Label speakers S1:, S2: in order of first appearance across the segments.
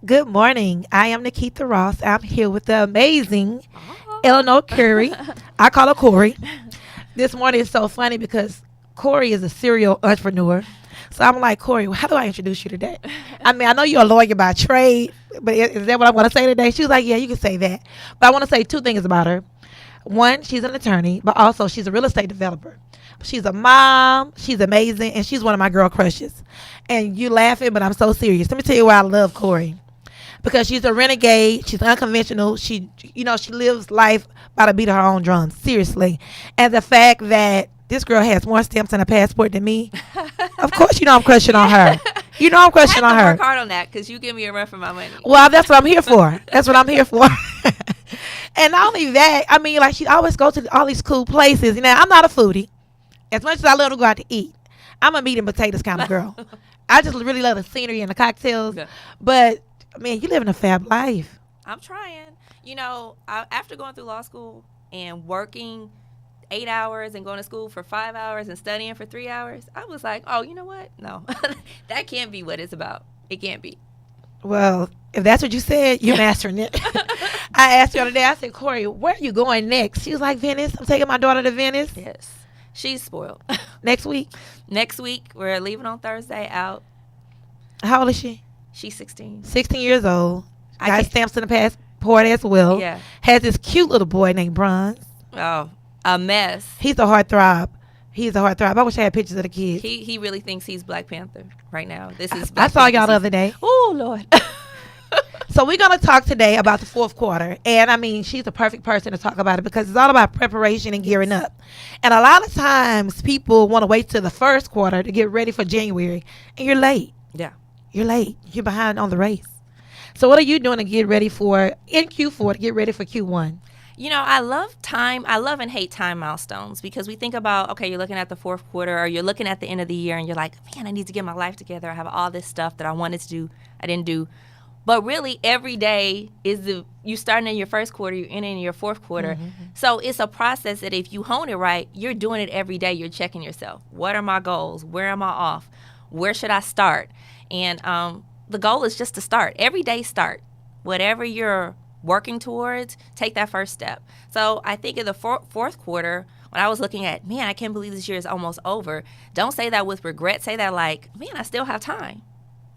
S1: Good morning. I am Nikita Ross. I'm here with the amazing
S2: Oh.
S1: Eleanor Curry. I call her Corey. This morning is so funny because Corey is a serial entrepreneur. So I'm like, Corey, how do I introduce you today? I mean, I know you're a lawyer by trade, but is that what I'm going to say today? She was like, yeah, you can say that. But I want to say two things about her. One, she's an attorney, but also she's a real estate developer. She's a mom. She's amazing, and she's one of my girl crushes. And you laughing, but I'm so serious. Let me tell you why I love Corey. Because she's a renegade. She's unconventional. She lives life by the beat of her own drums. Seriously. And the fact that this girl has more stamps on her passport than me, of course you know I'm crushing on her. You know I'm
S2: I
S1: crushing
S2: have
S1: on
S2: to
S1: her.
S2: work hard on that because you give me a run for my money.
S1: Well, that's what I'm here for. That's what I'm here for. And not only that, I mean, like, she always goes to all these cool places. You know, I'm not a foodie. As much as I love to go out to eat, I'm a meat and potatoes kind of girl. I just really love the scenery and the cocktails.
S2: Yeah.
S1: But, man, you live in a fab life.
S2: I'm trying. After going through law school and working 8 hours and going to school for 5 hours and studying for 3 hours, I was like, oh, you know what? No, that can't be what it's about. It can't be.
S1: Well, if that's what you said, you're mastering it. I asked her the other day, I said, Corey, where are you going next? She was like, Venice. I'm taking my daughter to Venice
S2: Yes. She's spoiled.
S1: next week.
S2: Next week, we're leaving on Thursday out.
S1: How old is she?
S2: She's 16.
S1: 16 years old.
S2: I
S1: Got
S2: can't-
S1: stamps in the passport as well.
S2: Yeah.
S1: Has this cute little boy named Bronze.
S2: Oh, a mess.
S1: He's a heartthrob. He's a heartthrob. I wish I had pictures of the kids.
S2: He really thinks he's Black Panther right now. This is
S1: I
S2: Black
S1: saw y'all the
S2: Panther
S1: other day.
S2: Oh, Lord.
S1: So we're going to talk today about the fourth quarter. And, I mean, she's the perfect person to talk about it because it's all about preparation and gearing up. And a lot of times people want to wait till the first quarter to get ready for January. And you're late.
S2: Yeah.
S1: You're late. You're behind on the race. So what are you doing to get ready for, in Q4, to get ready for Q1?
S2: I love and hate time milestones because we think about, okay, you're looking at the fourth quarter or you're looking at the end of the year and you're like, man, I need to get my life together. I have all this stuff that I wanted to do, I didn't do. But really, every day you starting in your first quarter, you're ending in your fourth quarter.
S1: Mm-hmm.
S2: So it's a process that if you hone it right, you're doing it every day. You're checking yourself. What are my goals? Where am I off? Where should I start? And the goal is just to start. Every day start. Whatever you're working towards, take that first step. So I think in the fourth quarter, when I was looking at, man, I can't believe this year is almost over. Don't say that with regret. Say that like, man, I still have time.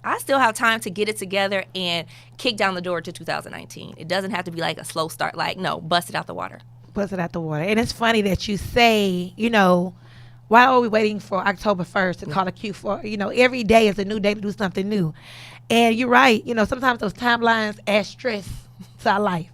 S2: I still have time to get it together and kick down the door to 2019. It doesn't have to be like a slow start. Like, no, bust it out the water.
S1: Bust it out the water. And it's funny that you say, why are we waiting for October 1st to call it Q4? Every day is a new day to do something new. And you're right. Sometimes those timelines add stress to our life.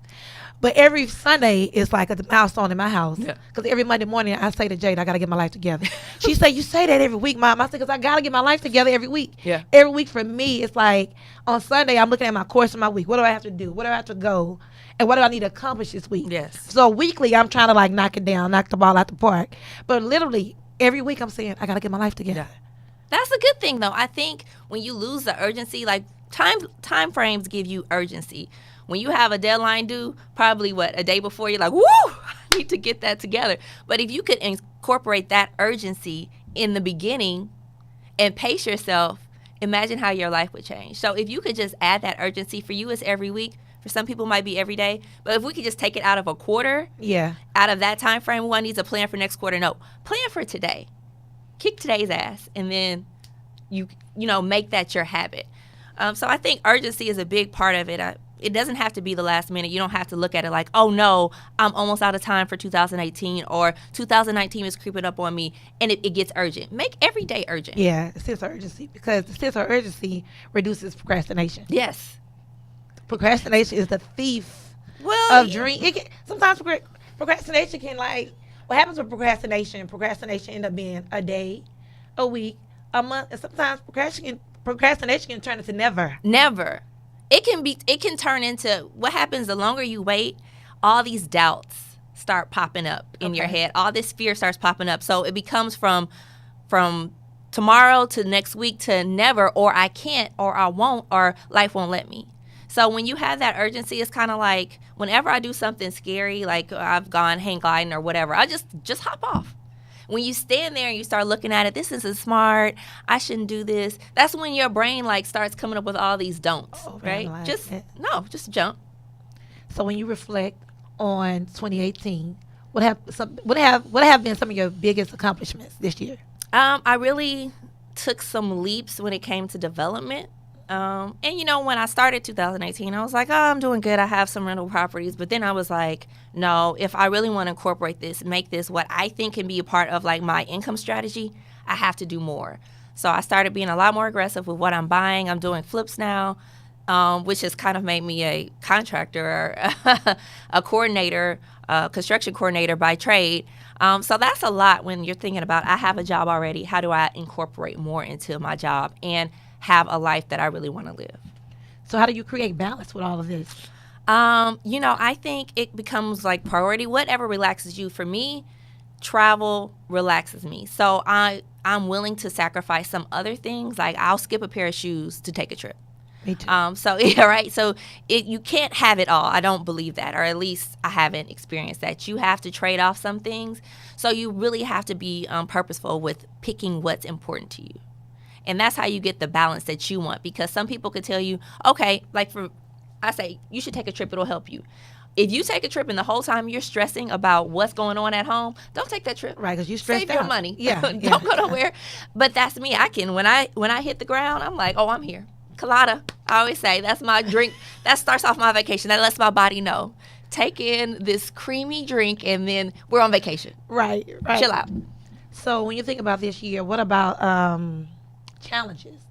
S1: But every Sunday is like a milestone in my house. Because every Monday morning I say to Jade, I got to get my life together. She say, you say that every week, Mom. I say, because I got to get my life together every week.
S2: Yeah.
S1: Every week for me, it's like on Sunday, I'm looking at my course of my week. What do I have to do? Where do I have to go? And what do I need to accomplish this week?
S2: Yes.
S1: So weekly, I'm trying to like knock it down, knock the ball out the park. But literally, every week I'm saying, I got to get my life together.
S2: Yeah. That's a good thing, though. I think when you lose the urgency, like time frames give you urgency. When you have a deadline due, probably a day before, you're like, woo, I need to get that together. But if you could incorporate that urgency in the beginning and pace yourself, imagine how your life would change. So if you could just add that urgency, for you it's every week. For some people it might be every day. But if we could just take it out of a quarter, out of that time frame, one needs a plan for next quarter. No, plan for today. Kick today's ass, and then you make that your habit. So I think urgency is a big part of it. It doesn't have to be the last minute. You don't have to look at it like, oh, no, I'm almost out of time for 2018 or 2019 is creeping up on me, and it gets urgent. Make every day urgent.
S1: Yeah, the sense of urgency, because the sense of urgency reduces procrastination.
S2: Yes.
S1: Procrastination is the thief of dream. Sometimes procrastination can what happens with procrastination? Procrastination end up being a day, a week, a month, and sometimes procrastination can turn into never.
S2: Never. It can turn into, what happens the longer you wait, all these doubts start popping up in your head. All this fear starts popping up. So it becomes from tomorrow to next week to never, or I can't, or I won't, or life won't let me. So when you have that urgency, it's kind of like whenever I do something scary, like I've gone hang gliding or whatever, I just hop off. when you stand there and you start looking at it, this isn't smart, I shouldn't do this, that's when your brain like starts coming up with all these don'ts, right? Just jump.
S1: So when you reflect on 2018, what have been some of your biggest accomplishments this year?
S2: I really took some leaps when it came to development. And when I started 2018, I was like, oh, I'm doing good. I have some rental properties. But then I was like, no, if I really want to incorporate this, make this what I think can be a part of like my income strategy, I have to do more. So I started being a lot more aggressive with what I'm buying. I'm doing flips now, which has kind of made me a contractor or a coordinator, construction coordinator by trade. So that's a lot when you're thinking about, I have a job already. How do I incorporate more into my job and have a life that I really want to live?
S1: So how do you create balance with all of this?
S2: I think it becomes like priority. Whatever relaxes you. For me, travel relaxes me. So I'm willing to sacrifice some other things. Like I'll skip a pair of shoes to take a trip.
S1: Me too.
S2: Right. So you can't have it all. I don't believe that, or at least I haven't experienced that. You have to trade off some things. So you really have to be purposeful with picking what's important to you. And that's how you get the balance that you want. Because some people could tell you, okay, I say, you should take a trip. It'll help you. If you take a trip and the whole time you're stressing about what's going on at home, don't take that trip.
S1: Right, because you stressed
S2: Save
S1: out.
S2: your money.
S1: Yeah.
S2: Don't go nowhere. But that's me. I can, when I hit the ground, I'm like, oh, I'm here. Colada. I always say that's my drink. That starts off my vacation. That lets my body know. Take in this creamy drink and then we're on vacation.
S1: Right.
S2: Chill out.
S1: So when you think about this year, what about challenges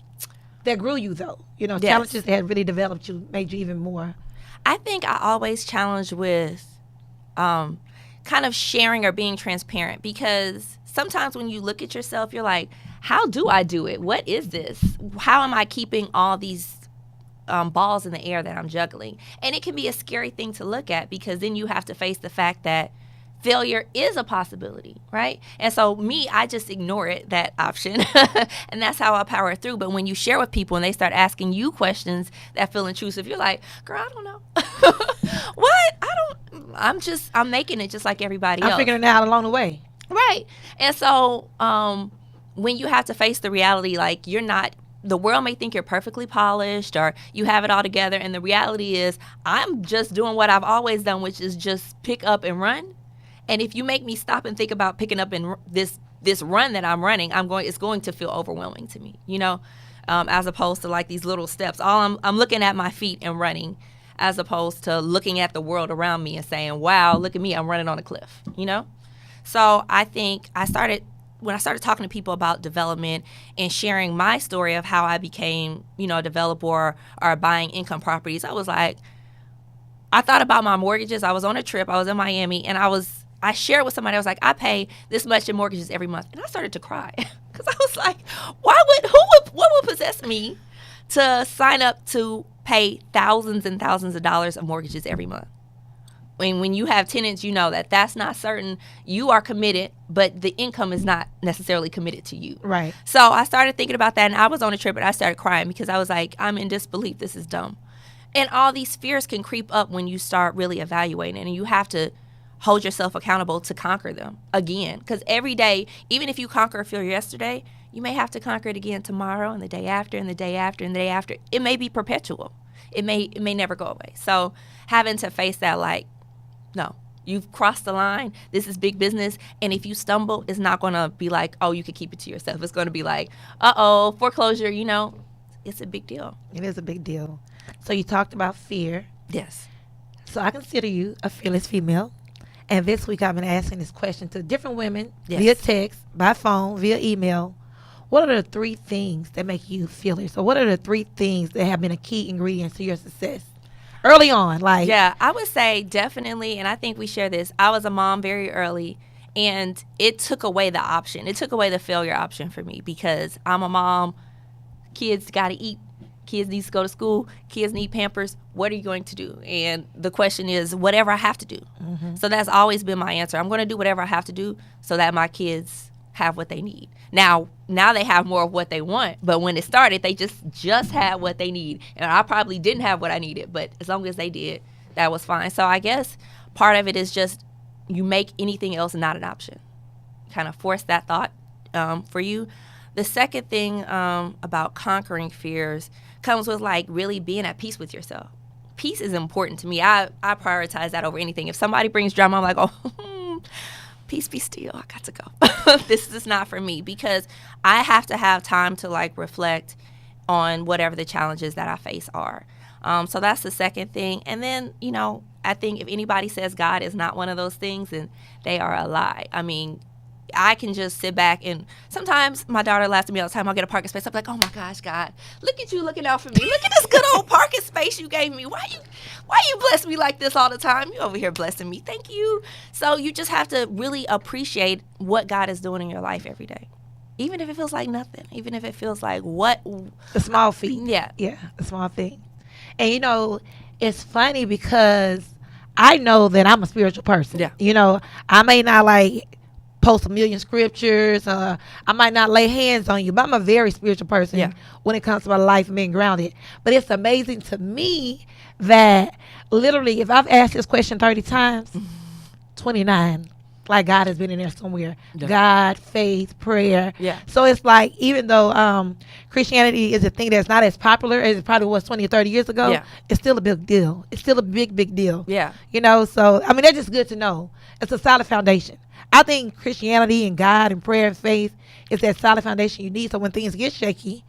S1: that grew you though?
S2: Yes.
S1: Challenges that had really developed you, made you even more.
S2: I think I always challenge with kind of sharing or being transparent, because sometimes when you look at yourself, you're like, how do I do it? What is this? How am I keeping all these balls in the air that I'm juggling? And it can be a scary thing to look at, because then you have to face the fact that failure is a possibility, right? And so I just ignore it, that option. And that's how I power through. But when you share with people and they start asking you questions that feel intrusive, you're like, girl, I don't know. What? I'm making it just like everybody else.
S1: I'm figuring it out along the way.
S2: Right. And so when you have to face the reality, like the world may think you're perfectly polished or you have it all together. And the reality is I'm just doing what I've always done, which is just pick up and run. And if you make me stop and think about picking up in this run that I'm running, it's going to feel overwhelming to me, as opposed to like these little steps. I'm looking at my feet and running, as opposed to looking at the world around me and saying, wow, look at me, I'm running on a cliff, So I think when I started talking to people about development and sharing my story of how I became, a developer or buying income properties, I was like, I thought about my mortgages. I was on a trip. I was in Miami, and I shared with somebody. I was like, I pay this much in mortgages every month. And I started to cry because I was like, what would possess me to sign up to pay thousands and thousands of dollars of mortgages every month? When you have tenants, you know that's not certain. You are committed, but the income is not necessarily committed to you.
S1: Right.
S2: So I started thinking about that, and I was on a trip, and I started crying because I was like, I'm in disbelief. This is dumb. And all these fears can creep up when you start really evaluating, and you have to hold yourself accountable to conquer them again. Because every day, even if you conquer a fear yesterday, you may have to conquer it again tomorrow and the day after and the day after and the day after. It may be perpetual. It may never go away. So having to face that, like, no, you've crossed the line. This is big business. And if you stumble, it's not going to be like, oh, you could keep it to yourself. It's going to be like, uh-oh, foreclosure, it's a big deal.
S1: It is a big deal. So you talked about fear.
S2: Yes.
S1: So I consider you a fearless female. And this week I've been asking this question to different women,
S2: yes,
S1: via text, by phone, via email. What are the 3 things that make you fearless? Or what are the 3 things that have been a key ingredient to your success? Early on, like.
S2: Yeah, I would say definitely, and I think we share this, I was a mom very early, and it took away the option. It took away the failure option for me, because I'm a mom. Kids got to eat. Kids need to go to school. Kids need Pampers. What are you going to do? And the question is, whatever I have to do. Mm-hmm. So that's always been my answer. I'm going to do whatever I have to do so that my kids have what they need. Now they have more of what they want, but when it started, they just had what they need. And I probably didn't have what I needed, but as long as they did, that was fine. So I guess part of it is just you make anything else not an option. kind of force that thought for you. The second thing about conquering fears comes with like really being at peace with yourself. Peace is important to me. I prioritize that over anything. If somebody brings drama, I'm like, oh, peace, be still. I got to go. This is not for me, because I have to have time to like reflect on whatever the challenges that I face are. So that's the second thing. And then, you know, I think if anybody says God is not one of those things, then they are a lie. I mean, I can just sit back, and sometimes my daughter laughs at me all the time. I'll get a parking space. I'm like, oh my gosh, God, look at you looking out for me. Look at this good old parking space you gave me. Why you bless me like this all the time? You over here blessing me. Thank you. So you just have to really appreciate what God is doing in your life every day. Even if it feels like nothing. Even if it feels like what?
S1: The small feat.
S2: Yeah.
S1: Yeah, the small thing. And, you know, it's funny because I know that I'm a spiritual person.
S2: Yeah.
S1: You know, I may not like post a million scriptures. I might not lay hands on you, but I'm a very spiritual person when it comes to my life and being grounded. But it's amazing to me that literally, if I've asked this question 30 times, 29, like God has been in there somewhere. Yeah. God, faith, prayer.
S2: Yeah.
S1: So it's like, even though Christianity is a thing that's not as popular as it probably was 20 or 30 years ago, it's still a big deal. It's still a big, big deal.
S2: Yeah.
S1: You know, so, I mean, that's just good to know. It's a solid foundation. I think Christianity and God and prayer and faith is that solid foundation you need. So when things get shaky,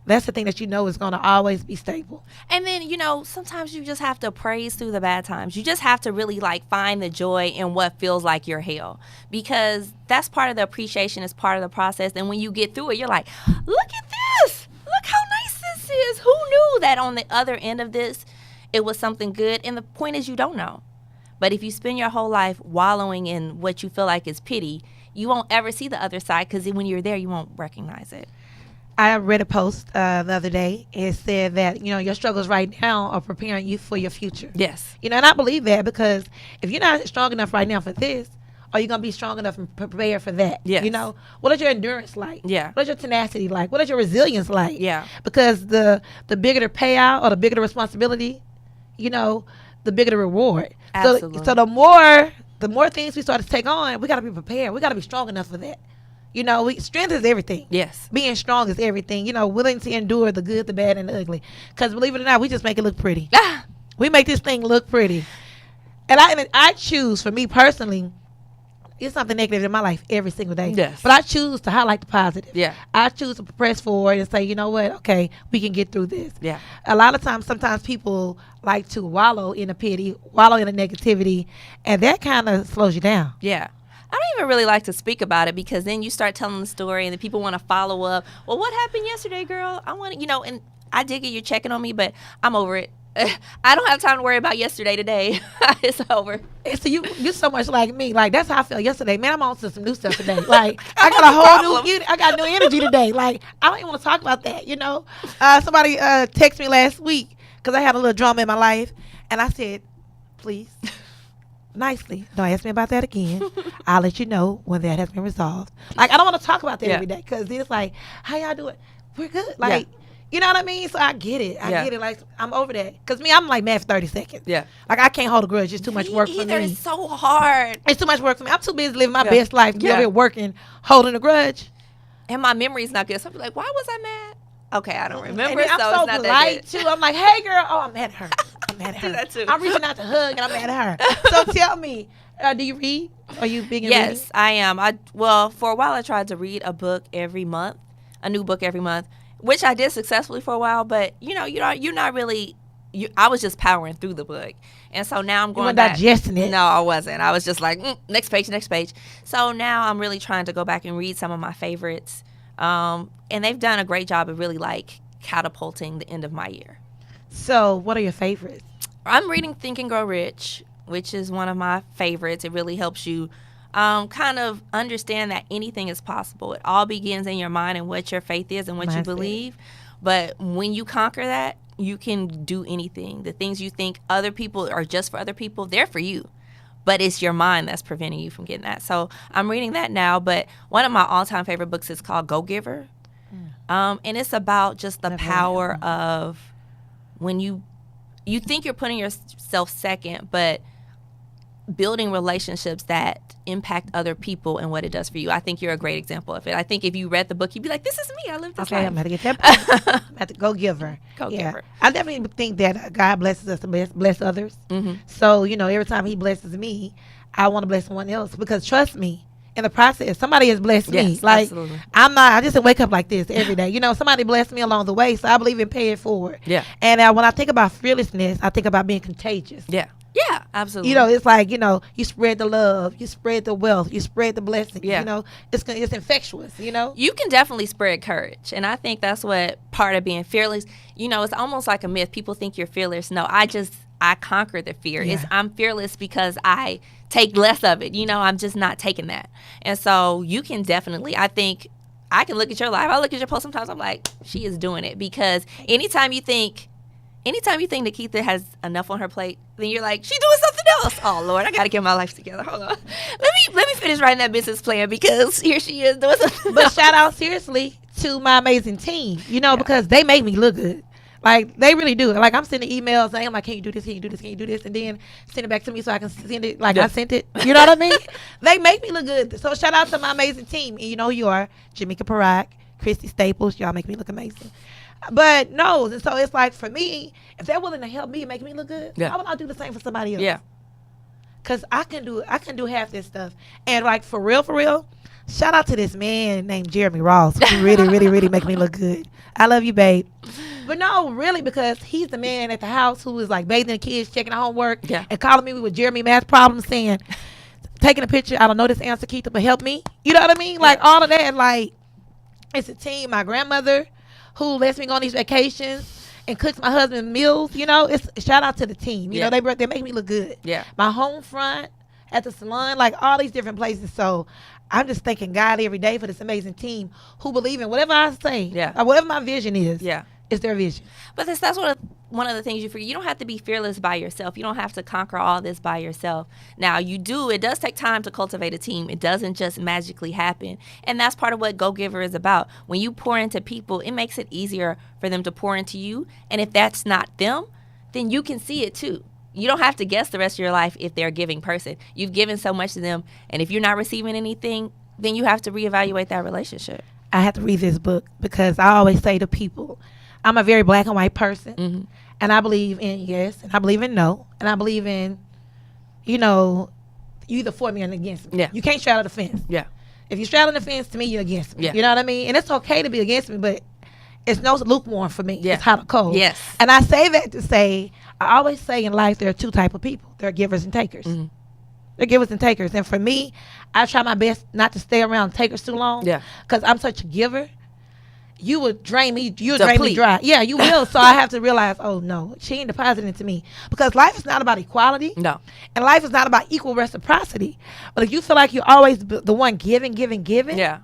S1: that's the thing that you know is going to always be stable.
S2: And then, you know, sometimes you just have to praise through the bad times. You just have to really like find the joy in what feels like your hell, because that's part of the appreciation, is part of the process. And when you get through it, you're like, look at this. Look how nice this is. Who knew that on the other end of this, it was something good? And the point is, you don't know. But if you spend your whole life wallowing in what you feel like is pity, you won't ever see the other side, because when you're there, you won't recognize it.
S1: I read a post the other day. It said that, you know, your struggles right now are preparing you for your future.
S2: Yes.
S1: You know, and I believe that, because if you're not strong enough right now for this, are you going to be strong enough and prepared for that?
S2: Yes.
S1: You know, what is your endurance like?
S2: Yeah.
S1: What is your tenacity like? What is your resilience like?
S2: Yeah.
S1: Because the bigger the payout or the bigger the responsibility, you know, the bigger the reward.
S2: Absolutely.
S1: So the more things we start to take on, we got to be prepared. We got to be strong enough for that. You know, strength is everything.
S2: Yes.
S1: Being strong is everything. You know, willing to endure the good, the bad, and the ugly. Because believe it or not, we just make it look pretty. We make this thing look pretty. And I choose, for me personally, it's something negative in my life every single day.
S2: Yes.
S1: But I choose to highlight the positive.
S2: Yeah.
S1: I choose to press forward and say, you know what? Okay, we can get through this.
S2: Yeah.
S1: A lot of times, sometimes people like to wallow in the pity, wallow in the negativity, and that kind of slows you down.
S2: Yeah. I don't even really like to speak about it, because then you start telling the story and the people want to follow up. Well, what happened yesterday, girl? I want to, you know, and I dig it. You're checking on me, but I'm over it. I don't have time to worry about yesterday today. It's over.
S1: So you're so much like me. Like, that's how I felt yesterday. Man, I'm on to some new stuff today. Like, I got a whole I got new energy today. Like, I don't even want to talk about that, you know. Somebody texted me last week because I had a little drama in my life. And I said, please, nicely, don't ask me about that again. I'll let you know when that has been resolved. Like, I don't want to talk about that every day, because it's like, how y'all doing? We're good. Like, you know what I mean? So I get it. I get it. Like, I'm over that. Because me, I'm like mad for 30 seconds. Yeah. Like, I can't hold a grudge. It's too much work for me.
S2: It's so hard.
S1: It's too much work for me. I'm too busy living my best life. Be over here working, holding a grudge.
S2: And my memory's not good. So I'm like, why was I mad? Okay, I don't remember.
S1: And I'm so polite, too. I'm like, hey, girl. Oh, I'm mad at her. I'm mad at her.
S2: That too.
S1: I'm reaching out to hug, and I'm mad at her. So tell me, do you read? Are you big in reading?
S2: Yes, I am. Well, for a while, I tried to read a book every month, a new book every month, which I did successfully for a while. But, you know, you're not really, I was just powering through the book. And so now I'm going back.
S1: Digesting it.
S2: No, I wasn't. I was just like, next page, next page. So now I'm really trying to go back and read some of my favorites. And they've done a great job of really, like, catapulting the end of my year.
S1: So what are your favorites?
S2: I'm reading Think and Grow Rich, which is one of my favorites. It really helps you kind of understand that anything is possible. It all begins in your mind and what your faith is and what you believe. But when you conquer that, you can do anything. The things you think other people are just for other people, they're for you. But it's your mind that's preventing you from getting that. So I'm reading that now. But one of my all-time favorite books is called Go Giver. And it's about just the power of when you think you're putting yourself second, but building relationships that impact other people and what it does for you. I think you're a great example of it. I think if you read the book, you'd be like, this is me. I live this
S1: Okay,
S2: life.
S1: I'm going to get that. I'm going to go give her.
S2: Go give her.
S1: I definitely think that God blesses us to bless others.
S2: Mm-hmm.
S1: So, every time he blesses me, I want to bless someone else because trust me, in the process, somebody has blessed me.
S2: Yes,
S1: Like,
S2: absolutely.
S1: I just wake up like this every day. Somebody blessed me along the way, so I believe in paying it forward.
S2: Yeah.
S1: And when I think about fearlessness, I think about being contagious.
S2: Yeah. Yeah, absolutely.
S1: It's like, you spread the love, you spread the wealth, you spread the blessings.
S2: Yeah.
S1: It's infectious,
S2: You can definitely spread courage. And I think that's what part of being fearless, it's almost like a myth. People think you're fearless. No, I conquer the fear.
S1: Yeah.
S2: I'm fearless because I take less of it. I'm just not taking that. And so you can definitely, I think, I can look at your life. I look at your post sometimes, I'm like, she is doing it. Because anytime you think Nikita has enough on her plate, then you're like, she's doing something else. Oh Lord, I gotta get my life together. Hold on. Let me finish writing that business plan because here she is doing something
S1: But
S2: else.
S1: shout out seriously to my amazing team, because they make me look good. Like, they really do. Like, I'm sending emails saying, I'm like, can you do this? Can you do this? Can you do this? And then send it back to me so I can send it like I sent it. You know what I mean? They make me look good. So shout out to my amazing team. And you know who you are. Jamaica Parak, Christy Staples. Y'all make me look amazing. But no, and so it's like, for me, if they're willing to help me and make me look good, why would I do the same for somebody else?
S2: Yeah.
S1: Because I can do half this stuff. And like, for real, shout out to this man named Jeremy Ross, who really, really, really make me look good. I love you, babe. But no, really, because he's the man at the house who is like bathing the kids, checking the homework, and calling me with Jeremy math problems, saying, taking a picture, I don't know this answer, Keita, but help me. You know what I mean? Like, all of that, like, it's a team. My grandmother, who lets me go on these vacations and cooks my husband meals, it's shout out to the team. They make me look good.
S2: Yeah.
S1: My home front, at the salon, like all these different places. So I'm just thanking God every day for this amazing team who believe in whatever I say, or whatever my vision is.
S2: Yeah.
S1: It's their vision.
S2: But that's one of the things you forget. You don't have to be fearless by yourself. You don't have to conquer all this by yourself. Now, it does take time to cultivate a team. It doesn't just magically happen. And that's part of what Go Giver is about. When you pour into people, it makes it easier for them to pour into you. And if that's not them, then you can see it too. You don't have to guess the rest of your life if they're a giving person. You've given so much to them. And if you're not receiving anything, then you have to reevaluate that relationship.
S1: I have to read this book because I always say to people, I'm a very black and white person.
S2: Mm-hmm.
S1: And I believe in yes, and I believe in no. And I believe in, you either for me or against me.
S2: Yeah.
S1: You can't straddle the fence.
S2: Yeah.
S1: If you straddle the fence, to me, you're against me.
S2: Yeah.
S1: You know what I mean? And it's okay to be against me, but it's no lukewarm for me.
S2: Yeah.
S1: It's hot or cold.
S2: Yes.
S1: And I say that to say, I always say in life there are two types of people. There are givers and takers.
S2: Mm-hmm.
S1: They're givers and takers. And for me, I try my best not to stay around takers too long.
S2: Yeah.
S1: Because I'm such a giver. You would drain me. You would drain me
S2: Deplete.
S1: dry. Yeah, you will. So I have to realize, oh no, she ain't depositing into me. Because life is not about equality.
S2: No.
S1: And life is not about equal reciprocity. But if you feel like you're always the one giving,
S2: Yeah.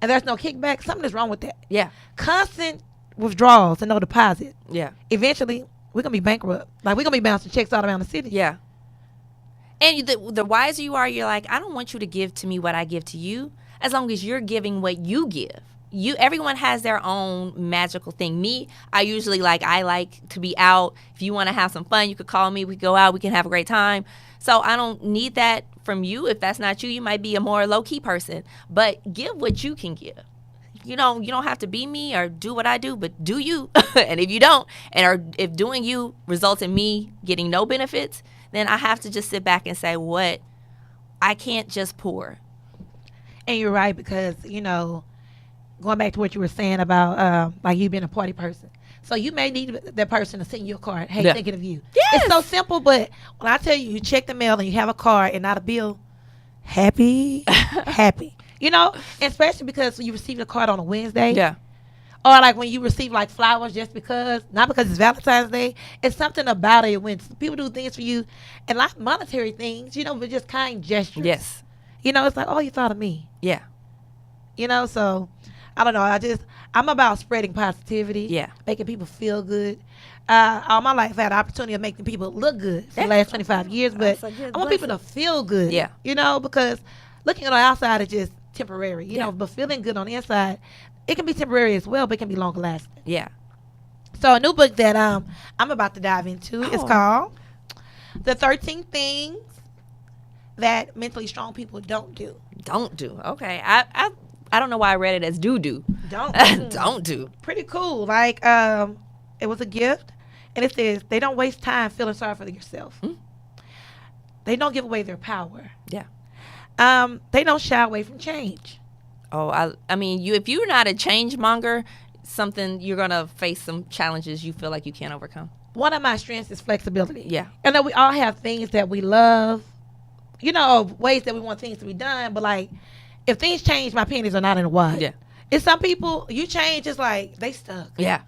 S1: and there's no kickback, something is wrong with that.
S2: Yeah.
S1: Constant withdrawals and no deposit.
S2: Yeah.
S1: Eventually, we're going to be bankrupt. Like, we're going to be bouncing checks all around the city.
S2: Yeah. And the wiser you are, you're like, I don't want you to give to me what I give to you, as long as you're giving what you give. Everyone has their own magical thing. Me, I usually I like to be out. If you want to have some fun, you could call me. We could go out. We can have a great time. So I don't need that from you. If that's not you, you might be a more low-key person. But give what you can give. You don't have to be me or do what I do, but do you. And if you don't, if doing you results in me getting no benefits, then I have to just sit back and say, what? I can't just pour.
S1: And you're right, because, going back to what you were saying about you being a party person. So you may need that person to send you a card. Hey, thinking of you.
S2: Yes.
S1: It's so simple, but when I tell you, you check the mail and you have a card and not a bill, happy. And especially because you receive a card on a Wednesday.
S2: Yeah.
S1: Or when you receive flowers just because, not because it's Valentine's Day. It's something about it when people do things for you, and not monetary things, but just kind gestures.
S2: Yes.
S1: It's like, oh, you thought of me.
S2: Yeah.
S1: So I don't know. I'm about spreading positivity.
S2: Yeah.
S1: Making people feel good. All my life I had the opportunity of making people look good for the last 25 years, but I want people to feel good.
S2: Yeah.
S1: Because looking on the outside is just temporary, but feeling good on the inside, it can be temporary as well, but it can be longer lasting.
S2: Yeah.
S1: So a new book that I'm about to dive into is called The 13 Things that mentally strong people don't do.
S2: Don't do. Okay. I don't know why I read it as do.
S1: Don't.
S2: Don't do.
S1: Pretty cool. Like, it was a gift, and it says they don't waste time feeling sorry for yourself.
S2: Mm.
S1: They don't give away their power.
S2: Yeah.
S1: They don't shy away from change.
S2: Oh, I mean, if you're not a change monger, you're gonna face some challenges you feel like you can't overcome.
S1: One of my strengths is flexibility.
S2: Yeah.
S1: I know we all have things that we love, ways that we want things to be done, but like, if things change, my panties are not in a wad.
S2: Yeah.
S1: It's some people, you change, it's like, they stuck.
S2: Yeah.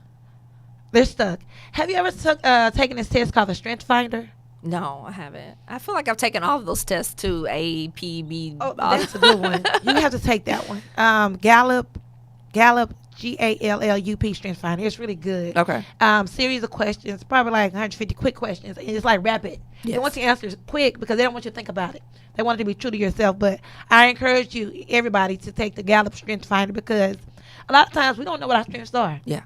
S1: They're stuck. Have you ever taken this test called the Strength Finder?
S2: No, I haven't. I feel like I've taken all of those tests too. A, P, B.
S1: Oh, that's a good one. You have to take that one. Gallup, GALLUP Strength Finder. It's really good.
S2: Okay.
S1: Series of questions, probably like 150 quick questions. And it's like rapid.
S2: Yes.
S1: They want your answers quick because they don't want you to think about it. They want it to be true to yourself. But I encourage you, everybody, to take the Gallup Strength Finder because a lot of times we don't know what our strengths are.
S2: Yeah.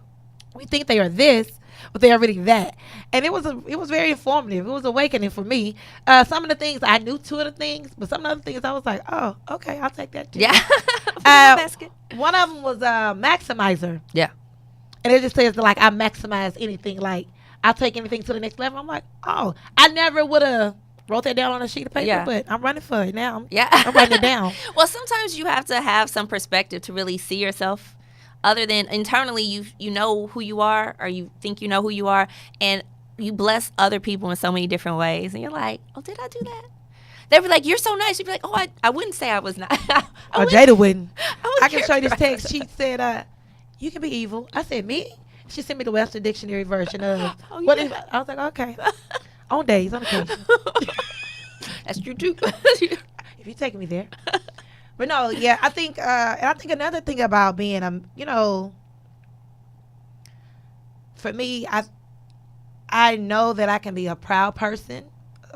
S1: We think they are this, but they are really that. And it was very informative. It was awakening for me. Some of the things I knew, two of the things, but some of the other things I was like, oh, okay, I'll take that too.
S2: Yeah. Basket.
S1: One of them was maximizer.
S2: Yeah.
S1: And it just says that, like, I maximize anything. Like, I'll take anything to the next level. I'm like, oh, I never would have wrote that down on a sheet of paper, but I'm running for it now. I'm writing it down.
S2: Well, sometimes you have to have some perspective to really see yourself. Other than internally, you know who you are, or you think you know who you are, and you bless other people in so many different ways. And you're like, oh, did I do that? They'd be like, you're so nice. You'd be like, oh, I wouldn't say I was not.
S1: Jada wouldn't. I can show you this
S2: characterized.
S1: text. She said, you can be evil. I said, me? She sent me the Webster Dictionary version of what is. I was like, okay. On days, on occasion.
S2: That's true, too.
S1: If you're taking me there. But no, yeah, I think, and I think another thing about being, for me, I know that I can be a proud person,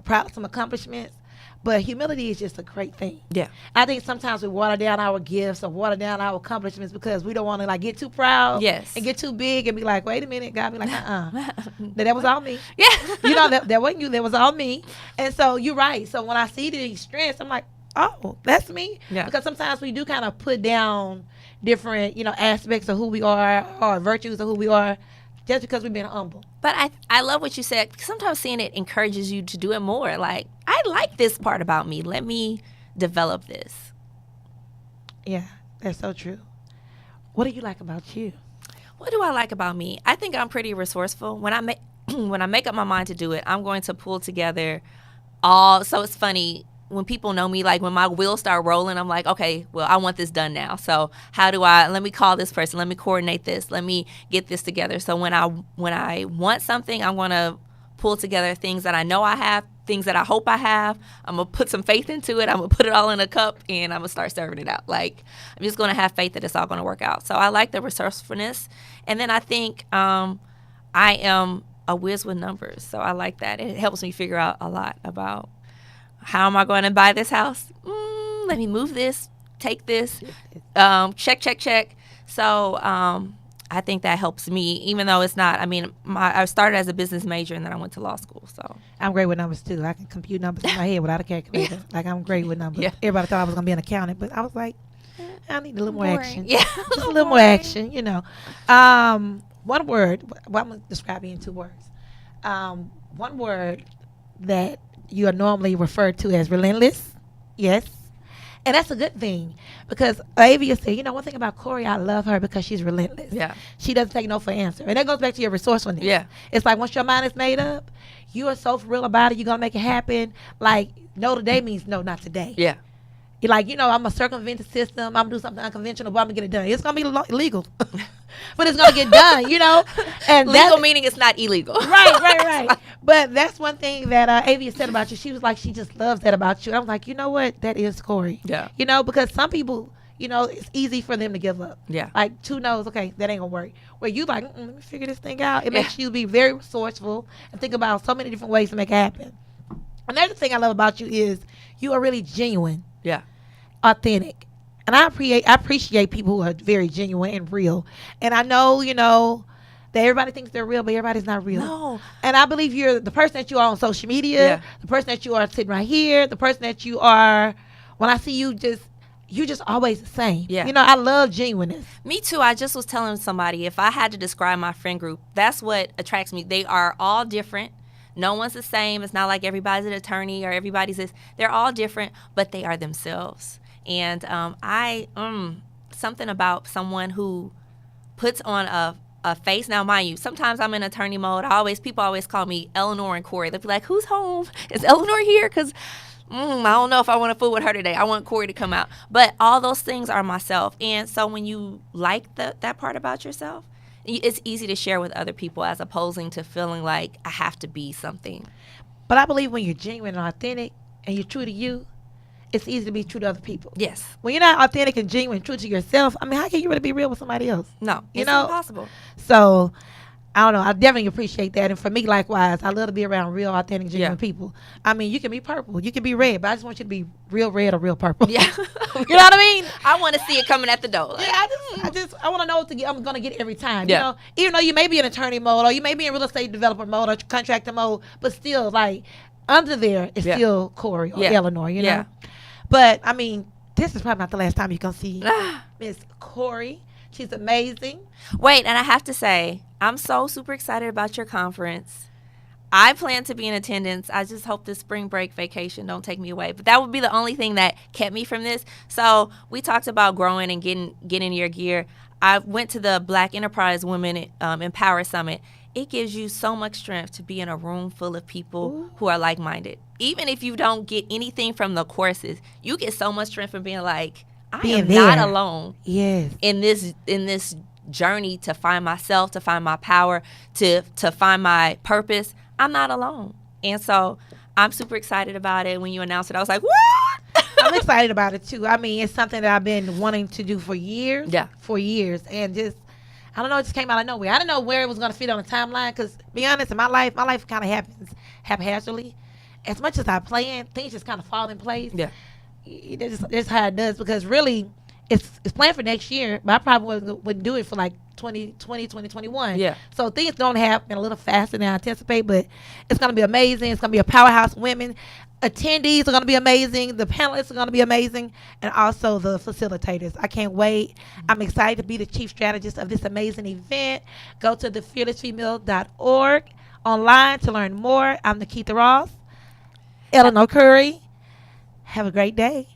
S1: proud of some accomplishments, but humility is just a great thing.
S2: Yeah.
S1: I think sometimes we water down our gifts or water down our accomplishments because we don't want to, like, get too proud.
S2: Yes.
S1: And get too big and be like, wait a minute, God, be like, that was all me.
S2: Yeah.
S1: That wasn't you, that was all me. And so you're right. So when I see these strengths, I'm like, oh, that's me.
S2: Yeah.
S1: Because sometimes we do kind of put down different, aspects of who we are or virtues of who we are just because we've been humble.
S2: But I love what you said. Sometimes seeing it encourages you to do it more. Like, I like this part about me. Let me develop this.
S1: Yeah, that's so true. What do you like about you?
S2: What do I like about me? I think I'm pretty resourceful. When I make up my mind to do it, I'm going to pull together all. So it's funny. When people know me, like when my wheels start rolling, I'm like, okay, well, I want this done now. So let me call this person. Let me coordinate this. Let me get this together. So when I want something, I'm going to pull together things that I know I have, things that I hope I have. I'm going to put some faith into it. I'm going to put it all in a cup and I'm going to start serving it out. Like, I'm just going to have faith that it's all going to work out. So I like the resourcefulness. And then I think I am a whiz with numbers. So I like that. It helps me figure out a lot about how am I going to buy this house? Let me move this, take this, check. So I think that helps me, even though it's not. I mean, I started as a business major and then I went to law school. So
S1: I'm great with numbers too. I can compute numbers in my head without a calculator. Yeah. Like, I'm great with numbers.
S2: Yeah.
S1: Everybody thought I was going to be an accountant, but I was like, I need a little more action.
S2: Yeah,
S1: just a little more action. One word. Well, I'm going to describe it in 2 words. One word that you are normally referred to as relentless. Yes. And that's a good thing because Avia said, one thing about Corey, I love her because she's relentless.
S2: Yeah.
S1: She doesn't take no for an answer. And that goes back to your resourcefulness.
S2: Yeah.
S1: It's like once your mind is made up, you are so for real about it, you're going to make it happen. Like, no today means no, not today.
S2: Yeah.
S1: You're like, I'm going to circumvent the system. I'm going to do something unconventional, but I'm going to get it done. It's going to be illegal. But it's going to get done, And
S2: legal meaning it's not illegal.
S1: Right. But that's one thing that Avia said about you. She was like, she just loves that about you. I was like, you know what? That is Corey.
S2: Yeah.
S1: Because some people, it's easy for them to give up.
S2: Yeah.
S1: Like, 2 no's, okay, that ain't going to work. Where you like, let me figure this thing out. It makes you be very resourceful and think about so many different ways to make it happen. Another thing I love about you is you are really genuine.
S2: Yeah.
S1: Authentic. And I appreciate people who are very genuine and real. And I know, that everybody thinks they're real, but everybody's not real.
S2: No.
S1: And I believe you're the person that you are on social media, the person that you are sitting right here, the person that you are when I see you just always the same.
S2: Yeah.
S1: You know, I love genuineness.
S2: Me too. I just was telling somebody, if I had to describe my friend group, that's what attracts me. They are all different. No one's the same. It's not like everybody's an attorney or everybody's this. They're all different, but they are themselves. And something about someone who puts on a face. Now, mind you, sometimes I'm in attorney mode. People always call me Eleanor and Corey. They'll be like, "Who's home? Is Eleanor here?" Because I don't know if I want to fool with her today. I want Corey to come out. But all those things are myself. And so when you like that part about yourself, it's easy to share with other people as opposing to feeling like I have to be something.
S1: But I believe when you're genuine and authentic and you're true to you, it's easy to be true to other people.
S2: Yes.
S1: When you're not authentic and genuine, true to yourself, I mean, how can you really be real with somebody else?
S2: No,
S1: you
S2: it's
S1: know?
S2: impossible.
S1: So, I don't know. I definitely appreciate that. And for me, likewise, I love to be around real, authentic, genuine people. I mean, you can be purple. You can be red. But I just want you to be real red or real purple.
S2: Yeah.
S1: You know what I mean?
S2: I want to see it coming at the door.
S1: Like, I want to know what I'm going to get every time.
S2: Yeah.
S1: You know? Even though you may be in attorney mode or you may be in real estate developer mode or contractor mode, but still, like, under there is still Corey or Eleanor, you know?
S2: Yeah.
S1: But, I mean, this is probably not the last time you're going to see Miss Corey. She's amazing.
S2: Wait, and I have to say, I'm so super excited about your conference. I plan to be in attendance. I just hope this spring break vacation don't take me away. But that would be the only thing that kept me from this. So we talked about growing and getting your gear. I went to the Black Enterprise Women Empower Summit. It gives you so much strength to be in a room full of people who are like-minded. Even if you don't get anything from the courses, you get so much strength from being like, I am not alone.
S1: Yes.
S2: In this journey to find myself, to find my power, to find my purpose. I'm not alone. And so I'm super excited about it. When you announced it, I was like, what?
S1: I'm excited about it too. I mean, it's something that I've been wanting to do for years.
S2: Yeah.
S1: For years. And just, I don't know, it just came out of nowhere. I didn't know where it was going to fit on the timeline because, to be honest, in my life kind of happens haphazardly. As much as I plan, things just kind of fall in place.
S2: Yeah.
S1: That's how it does because really, it's planned for next year, but I probably wouldn't do it for like 2020, 2021.
S2: Yeah.
S1: So things don't happen a little faster than I anticipate, but it's going to be amazing. It's going to be a powerhouse women. Attendees are going to be amazing. The panelists are going to be amazing. And also the facilitators. I can't wait. I'm excited to be the chief strategist of this amazing event. Go to thefearlessfemale.org online to learn more. I'm Nikita Ross. Eleanor Curry. Have a great day.